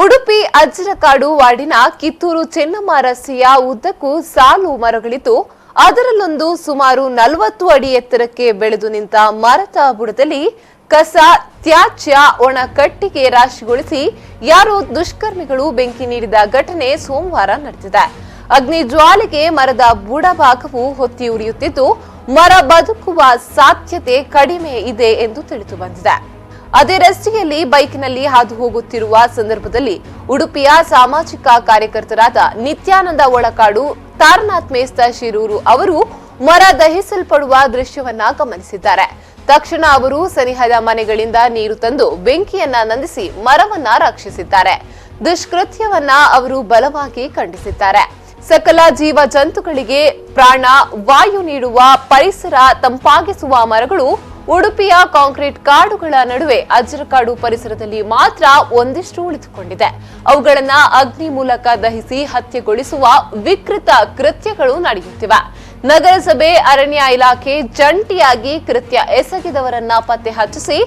ಉಡುಪಿ ಅಜ್ಜರಕಾಡು ವಾರ್ಡಿನ ಕಿತ್ತೂರು ಚೆನ್ನಮ್ಮ ರಸ್ತೆಯ ಉದ್ದಕ್ಕೂ ಸಾಲು ಮರಗಳಿದ್ದು ಅದರಲ್ಲೊಂದು ಸುಮಾರು 40 ಅಡಿ ಎತ್ತರಕ್ಕೆ ಬೆಳೆದು ನಿಂತ ಮರದ ಬುಡದಲ್ಲಿ ಕಸ ತ್ಯಾಜ್ಯ ಒಣ ಕಟ್ಟಿಗೆ ರಾಶಿಗೊಳಿಸಿ ಯಾರೋ ದುಷ್ಕರ್ಮಿಗಳು ಬೆಂಕಿ ನೀಡಿದ ಘಟನೆ ಸೋಮವಾರ ನಡೆದಿದೆ. ಅಗ್ನಿ ಜ್ವಾಲೆಗೆ ಮರದ ಬುಡಭಾಗವು ಹೊತ್ತಿ ಉರಿಯುತ್ತಿದ್ದು ಮರ ಬದುಕುವ ಸಾಧ್ಯತೆ ಕಡಿಮೆ ಇದೆ ಎಂದು ತಿಳಿದು ಬಂದಿದೆ. ಅದೇ ರಸ್ತೆಯಲ್ಲಿ ಬೈಕ್ನಲ್ಲಿ ಹಾದು ಹೋಗುತ್ತಿರುವ ಸಂದರ್ಭದಲ್ಲಿ ಉಡುಪಿಯ ಸಾಮಾಜಿಕ ಕಾರ್ಯಕರ್ತರಾದ ನಿತ್ಯಾನಂದ ಒಳಕಾಡು, ತಾರನಾಥ್ ಮೇಸ್ತ ಶಿರೂರು ಅವರು ಮರ ದಹಿಸಲ್ಪಡುವ ದೃಶ್ಯವನ್ನ ಗಮನಿಸಿದ್ದಾರೆ. ತಕ್ಷಣ ಅವರು ಸನಿಹದ ಮನೆಗಳಿಂದ ನೀರು ತಂದು ಬೆಂಕಿಯನ್ನ ನಂದಿಸಿ ಮರವನ್ನ ರಕ್ಷಿಸಿದ್ದಾರೆ. ದುಷ್ಕೃತ್ಯವನ್ನ ಅವರು ಬಲವಾಗಿ ಖಂಡಿಸಿದ್ದಾರೆ. ಸಕಲ ಜೀವ ಜಂತುಗಳಿಗೆ ಪ್ರಾಣ ವಾಯು ನೀಡುವ, ಪರಿಸರ ತಂಪಾಗಿಸುವ ಮರಗಳು ಉಡುಪಿಯ ಕಾಂಕ್ರೀಟ್ ಕಾಡುಗಳ ನಡುವೆ ಅಜ್ಜರಕಾಡು ಪರಿಸರದಲ್ಲಿ ಮಾತ್ರ ಒಂದಿಷ್ಟು ಉಳಿದುಕೊಂಡಿದೆ. ಅವುಗಳನ್ನ ಅಗ್ನಿ ಮೂಲಕ ದಹಿಸಿ ಹತ್ಯೆಗೊಳಿಸುವ ವಿಕೃತ ಕೃತ್ಯಗಳು ನಡೆಯುತ್ತಿವೆ. ನಗರಸಭೆ, ಅರಣ್ಯ ಇಲಾಖೆ ಜಂಟಿಯಾಗಿ ಕೃತ್ಯ ಎಸಗಿದವರನ್ನ ಪತ್ತೆ ಹಚ್ಚಿಸಿ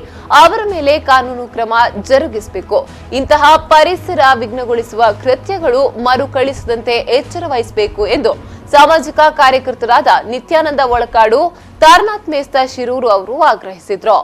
ಅವರ ಮೇಲೆ ಕಾನೂನು ಕ್ರಮ ಜರುಗಿಸಬೇಕು. ಇಂತಹ ಪರಿಸರ ವಿಘ್ನಗೊಳಿಸುವ ಕೃತ್ಯಗಳು ಮರುಕಳಿಸದಂತೆ ಎಚ್ಚರ ವಹಿಸಬೇಕು ಎಂದು ಸಾಮಾಜಿಕ ಕಾರ್ಯಕರ್ತರಾದ ನಿತ್ಯಾನಂದ ಒಳಕಾಡು, ತಾರನಾಥ್ ಮೇಸ್ತ ಶಿರೂರು ಅವರು ಆಗ್ರಹಿಸಿದ್ರು.